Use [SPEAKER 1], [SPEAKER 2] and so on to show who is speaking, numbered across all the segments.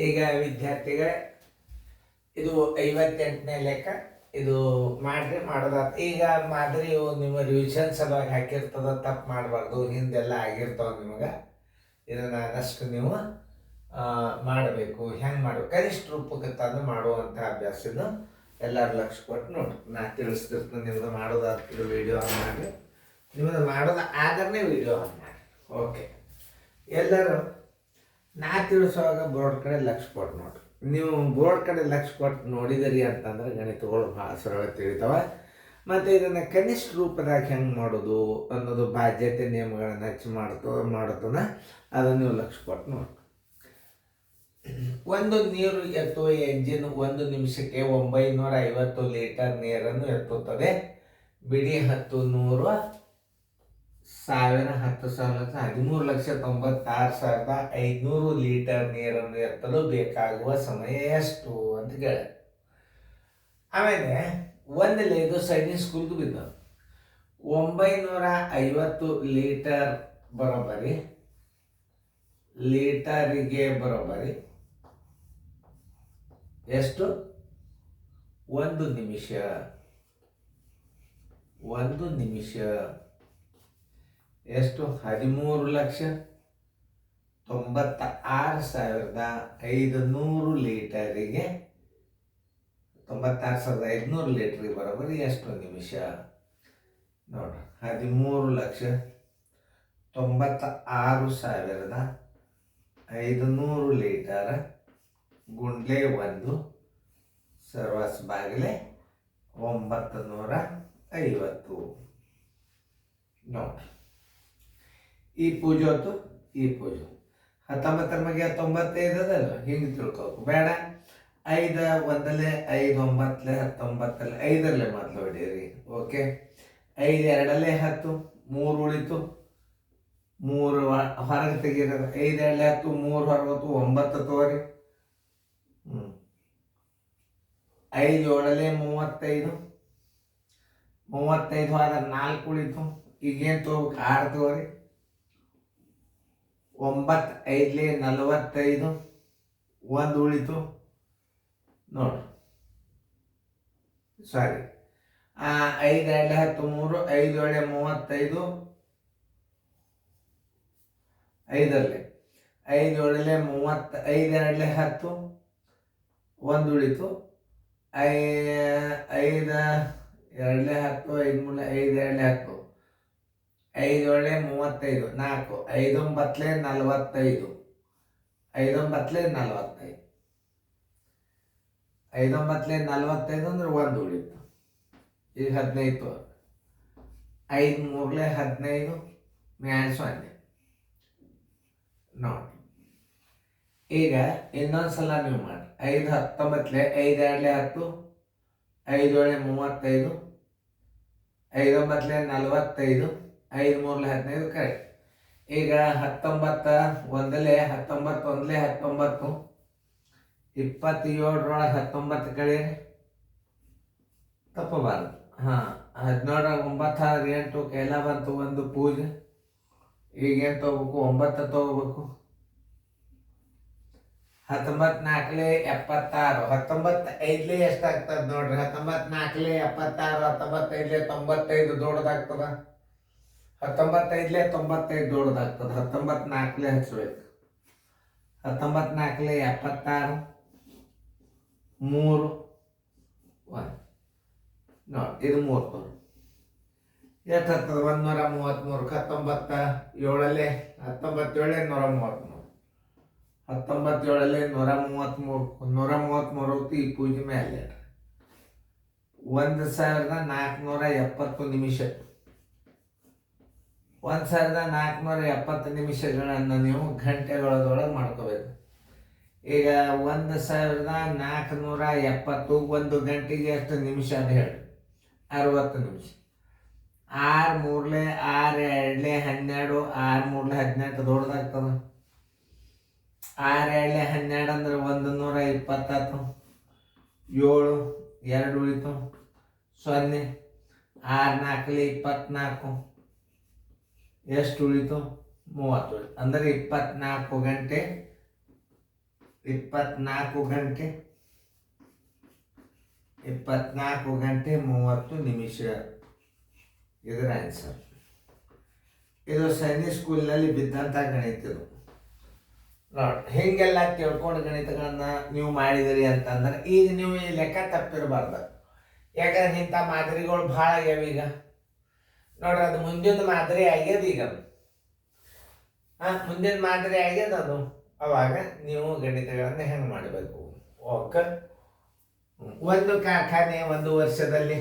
[SPEAKER 1] ಈಗ ವಿದ್ಯಾರ್ಥಿಗಳೇ, ಇದು 58ನೇ ಲೆಕ್ಕ. ಇದು ಮಾಡ್ರಿ ಮಾಡೋದಾತ. ಈಗ ಮಾದರಿಯು ನಿಮ್ಮ ರಿವಿಷನ್ ಸಲುವಾಗಿ ಹಾಕಿರ್ತದ, ತಪ್ಪು ಮಾಡಬಾರ್ದು. ಹಿಂದೆಲ್ಲ ಆಗಿರ್ತಾವ ನಿಮಗೆ. ಇದನ್ನು ಆದಷ್ಟು ನೀವು ಮಾಡಬೇಕು. ಹೆಂಗೆ ಮಾಡಬೇಕು, ಕನಿಷ್ಠ ರೂಪಕ್ಕೆ ತಂದು ಮಾಡುವಂಥ ಅಭ್ಯಾಸ ಇದು. ಎಲ್ಲರೂ ಲಕ್ಷ ಕೊಟ್ಟು ನೋಡಿ, ನಾ ತಿಳಿಸ್ತಿರ್ತೀನಿ. ನಿಮ್ಮದು ಮಾಡೋದಾಗ್ತದೆ, ವೀಡಿಯೋ ಆನ್ ಮಾಡಿ. ನಿಮ್ಮದು ಮಾಡೋದು ಆದ್ರೆ ವೀಡಿಯೋ ಆನ್ ಮಾಡಿ. ಓಕೆ, ಎಲ್ಲರೂ ನಾ ತಿಳಿಸುವಾಗ ಬೋರ್ಡ್ ಕಡೆ ಲಕ್ಷ ಕೊಟ್ಟು ನೋಡ್ರಿ. ನೀವು ಬೋರ್ಡ್ ಕಡೆ ಲಕ್ಷ ಕೊಟ್ಟು ನೋಡಿದಿರಿ ಅಂತಂದ್ರೆ ಗಣಿತಗಳು ಭಾಳ ಸರಳ ತಿಳಿತಾವೆ. ಮತ್ತು ಇದನ್ನು ಕನಿಷ್ಠ ರೂಪದಾಗ ಹೆಂಗೆ ಮಾಡೋದು ಅನ್ನೋದು ಬಾಧ್ಯತೆ ನಿಯಮಗಳನ್ನು ಹೆಚ್ಚು ಮಾಡುತ್ತದ. ಅದನ್ನು ನೀವು ಲಕ್ಷ ಕೊಟ್ಟು ನೋಡಿ. ಒಂದು ನೀರು ಎತ್ತುವ ಎಂಜಿನ್ 1 ನಿಮಿಷಕ್ಕೆ 950 ಲೀಟರ್ ನೀರನ್ನು ಎತ್ತುತ್ತದೆ. ಬಿಡಿ 10, 100, 1000, 10,000, 13,96,500 ಲೀಟರ್ ನೀರನ್ನು ಎತ್ತಲು ಬೇಕಾಗುವ ಸಮಯ ಎಷ್ಟು ಅಂತ ಕೇಳಿ. ಆಮೇಲೆ ಒಂದಲೇ ಇದು ಸೈನಿಕ್ ಸ್ಕೂಲ್ಗೆ ಬಿದ್ದು 950 ಲೀಟರ್ ಬರೋಬ್ಬರಿ, ಲೀಟರಿಗೆ ಬರೋಬ್ಬರಿ ಎಷ್ಟು? 1 ನಿಮಿಷ. 1 ನಿಮಿಷ ಎಷ್ಟು? 13,96,500 ಲೀಟರಿಗೆ, 96,500 ಲೀಟ್ರಿಗೆ ಬರೋಬ್ಬರಿ ಎಷ್ಟು ನಿಮಿಷ ನೋಡ್ರಿ. 13,96,500 ಲೀಟರ್ ಗುಂಡ್ಲೆ 1 ಸರ್ವಸ್ ಬಾಗಿಲೆ 950 ನೋಡ್ರಿ. ಈ ಪೂಜೆ ಹೊತ್ತು ಈ ಪೂಜೆ 19 ಮಗೆ 95 ಅದಲ್ಲ, ಹಿಂಗೆ ತಿಳ್ಕೊಬೇಕು ಬೇಡ. 5 1 5 9 19 5 ಮೊದಲು ಹೊಡೀರಿ. ಓಕೆ, 5 2 10, 3 ಉಳಿತು, 3 ಹೊರಗೆ ತೆಗೀರೋದು. 5 2 10, 3 ಹೊರಗೆ 9 ತಗೋರಿ. 5 7 35, 35 ಹೋದ 4 ಉಳಿತು. ಈಗೇನು ತಗೋಬೇಕು? 6 ತಗೋರಿ. 9 5 45, 1 ಉಳಿತು ನೋಡ್ರಿ. ಸಾರಿ, 5 2 13, 5 7 35, 5 5 7 30, 5 2 10, 1 ಉಳಿತು. 5 2 10, 5 3 5 2 10, 5 7 35, 4, 5 9 45, 5 9 45, 5 9 45 ಅಂದ್ರೆ 1 ಉಳಿತು. ಈಗ 15, 5 3 15 -0 ನೋಡಿ. ಈಗ ಇನ್ನೊಂದ್ಸಲ ನೀವು ಮಾಡಿ. 5 19, 5 2 10, 5 7 35, 5 9 45, 5 3 15 ಕರೆಕ್ಟ್. ಈಗ 19 1 19 27 19 ಕಳೀರಿ, ತಪ್ಪಬಾರದು. 17 9 8 ಕೈಲ ಬಂತು 1 ಪೂಜೆ. ಈಗೇನು ತಗೋಬೇಕು? 9 ತಗೋಬೇಕು. 19 4 76, 19 5 ಎಷ್ಟಾಗ್ತದೆ ನೋಡ್ರಿ. 19 4 76, 19 95 ದೊಡ್ಡದಾಗ್ತದ. 19 5 95 ದೊಡ್ಡದಾಗ್ತದೆ. 19 4 ಹಚ್ಚಬೇಕು. 19 4 76, 3 1 ನೋಡಿ. ಇದು 3 ಎಷ್ಟು ಹತ್ತದ? 133. 19 7 19 7 133, 19 7 133, 133 ಈ ಪೂಜೆ ಮೇಲೆ 1470 ನಿಮಿಷ. 1470 ನಿಮಿಷಗಳನ್ನು ನೀವು ಗಂಟೆಗಳದೊಳಗೆ ಮಾಡ್ಕೋಬೇಕು. ಈಗ 1470 1 ಗಂಟೆಗೆ ಎಷ್ಟು ನಿಮಿಷ ಅಂತ ಹೇಳಿ? 60 ನಿಮಿಷ. 6 3 6 2 12, 6 3 18 ದೊಡ್ಡದಾಗ್ತದ. 6 2 12 ಅಂದ್ರೆ 120. 7 2 ಉಳಿತು 0. 6 4 24, ಎಷ್ಟು ಉಳಿತು? 30 ಉಳಿತು. ಅಂದರೆ 24 ಗಂಟೆ 24 ಗಂಟೆ 30 ನಿಮಿಷ. ಇದರ ಆನ್ಸರ್. ಇದು ಸೈನಿಕ್ ಸ್ಕೂಲ್ನಲ್ಲಿ ಬಿದ್ದಂಥ ಗಣಿತ. ಇದು ನೋಡಿ, ಹೀಗೆಲ್ಲ ತಿಳ್ಕೊಂಡು ಗಣಿತಗಳನ್ನ ನೀವು ಮಾಡಿದಿರಿ ಅಂತಂದ್ರೆ ಈಗ ನೀವು ಈ ಲೆಕ್ಕ ತಪ್ಪಿರಬಾರ್ದು. ಯಾಕಂದ್ರೆ ಇಂಥ ಮಾದರಿಗಳು ಭಾಳ ಆಗ್ಯಾವ ಈಗ. ನೋಡ್ರಿ, ಅದು ಮುಂದಿನ ಮಾದರಿ ಆಗ್ಯದ ಈಗ. ಮುಂದಿನ ಮಾದರಿ ಆಗ್ಯದ ಅದು. ಅವಾಗ ನೀವು ಗಣಿತಗಳನ್ನು ಹೆಂಗೆ ಮಾಡಬೇಕು? ಓಕೆ, ಒಂದು ಕಾರ್ಖಾನೆ ಒಂದು ವರ್ಷದಲ್ಲಿ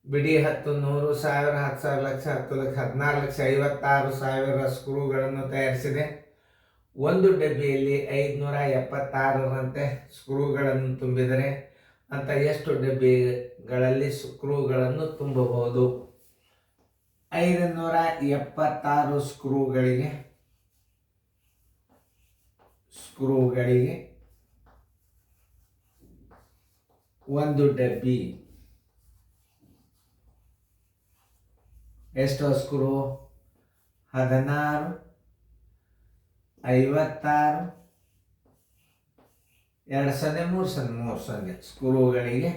[SPEAKER 1] ಬಿಡಿ 10, 100, 1000, 10,000, ಲಕ್ಷ, 10 ಲಕ್ಷ, 14 ಲಕ್ಷ 56,000 ಸ್ಕ್ರೂಗಳನ್ನು ತಯಾರಿಸಿದೆ. ಒಂದು ಡಬ್ಬಿಯಲ್ಲಿ 576ರಂತೆ ಸ್ಕ್ರೂಗಳನ್ನು ತುಂಬಿದರೆ ಅಂತ ಎಷ್ಟು ಡಬ್ಬಿಗಳಲ್ಲಿ ಸ್ಕ್ರೂಗಳನ್ನು ತುಂಬಬಹುದು? 576 ಸ್ಕ್ರೂಗಳಿಗೆ ಒಂದು ಡಬ್ಬಿ ಎಷ್ಟು ಸ್ಕ್ರೂ? 16, 56, 2 0, 3 0, 3 0 ಸ್ಕ್ರೂಗಳಿಗೆ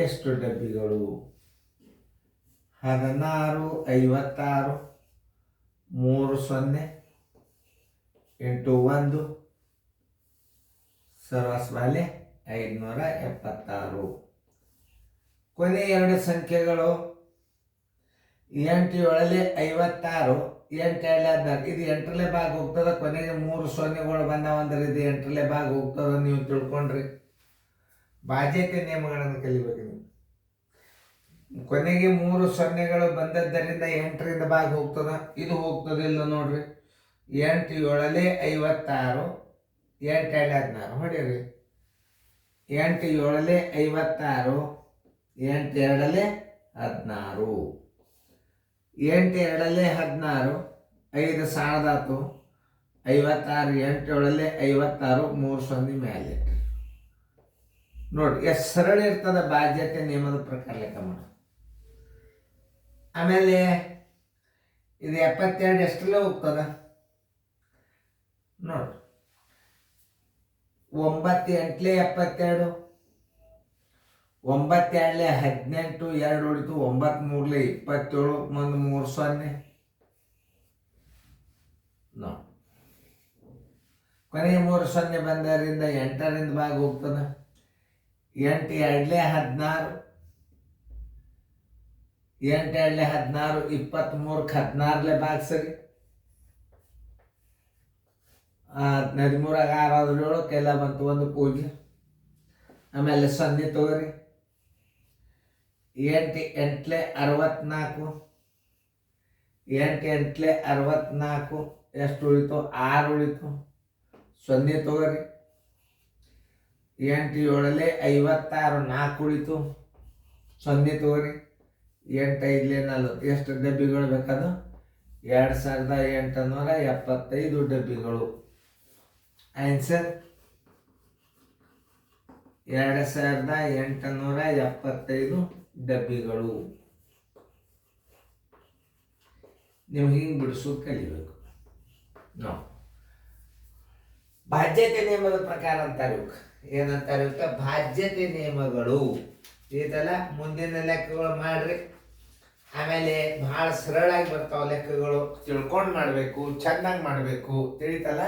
[SPEAKER 1] ಎಷ್ಟು ಡಬ್ಬಿಗಳು? 16, 56, 3 0 ಇಂಟು 1 ಸರ್ವಸ್ವಾಲೆ 576. ಕೊನೆ ಎರಡು ಸಂಖ್ಯೆಗಳು 8 7 56, 8 2 14. ಇದು 8ನೇ ಭಾಗ ಹೋಗ್ತದೆ. ಕೊನೆಗೆ 3 0ಗಳು ಬಂದಾವಂದ್ರೆ ಇದು 8ನೇ ಭಾಗ ಹೋಗ್ತದೆ. ನೀವು ತಿಳ್ಕೊಂಡ್ರಿ. ಬಾಧ್ಯತೆ ನಿಯಮಗಳನ್ನು ಕಲಿಬೇಕು ನೀವು. ಕೊನೆಗೆ 3 0ಗಳು ಬಂದದ್ದರಿಂದ 8ರಿಂದ ಭಾಗ ಹೋಗ್ತದ. ಇದು ಹೋಗ್ತದಿಲ್ಲ ನೋಡ್ರಿ. 8 7 56, 8 2 16 ಹೊಡೀರಿ. 8 7 56, 8 2 16. 8 2 16, 5 ಸಾಲದಾತು. 56, 8 7 56, 3 0 ಮೇಲೆ ನೋಡಿ. ಎಷ್ಟು ಸರಳ ಇರ್ತದೆ ಬಾಧ್ಯತೆ ನಿಯಮದ ಪ್ರಕಾರ ಲೆಕ್ಕ ಮಾಡಿ. ಆಮೇಲೆ ಇದು 72 ಎಷ್ಟರಲ್ಲೇ ಹೋಗ್ತದ ನೋಡಿ. 9 8 72, 9 2 18, 2 ಉಳಿತು. 9 3 27, 1 3 0 ನೋ. ಕೊನೆಗೆ 3 0 ಬಂದರಿಂದ 8ರಿಂದ ಭಾಗ ಹೋಗ್ತದ. 8 2 16, 8 2 16, 23 16 ಭಾಗ ಸರಿ. 13 6 7 ಕೆಲ ಬಂತು. 1 ಪೂಜೆ. ಆಮೇಲೆ 0 ತಗೋರಿ. 8 8 64, 8 8 64 ಎಷ್ಟು ಉಳಿತು? 6 ಉಳಿತು. 0 ತಗೋರಿ. 8 7 56, 4 ಉಳಿತು. 0 ತಗೋರಿ. 8 5 40. ಎಷ್ಟು ಡಬ್ಬಿಗಳು ಬೇಕದು? 2875 ಡಬ್ಬಿಗಳು. ಆನ್ಸರ್ 2875 ಡಬ್ಬಿಗಳು. ನೀವು ಹಿಂಗೆ ಬಿಡಿಸೋದು ಕಲಿಬೇಕು. ನೋ, ಬಾಧ್ಯತೆ ನಿಯಮದ ಪ್ರಕಾರ ಅಂತಾರೆ. ಏನಂತಾರೆ? ಬಾಧ್ಯತೆ ನಿಯಮಗಳು. ಇದೆಲ್ಲ ಮುಂದಿನ ಲೆಕ್ಕಗಳು ಮಾಡ್ರಿ. ಆಮೇಲೆ ಭಾಳ ಸರಳಾಗಿ ಬರ್ತಾವ ಲೆಕ್ಕಗಳು. ತಿಳ್ಕೊಂಡು ಮಾಡಬೇಕು, ಚೆನ್ನಾಗಿ ಮಾಡಬೇಕು. ತಿಳಿತಲ್ಲ?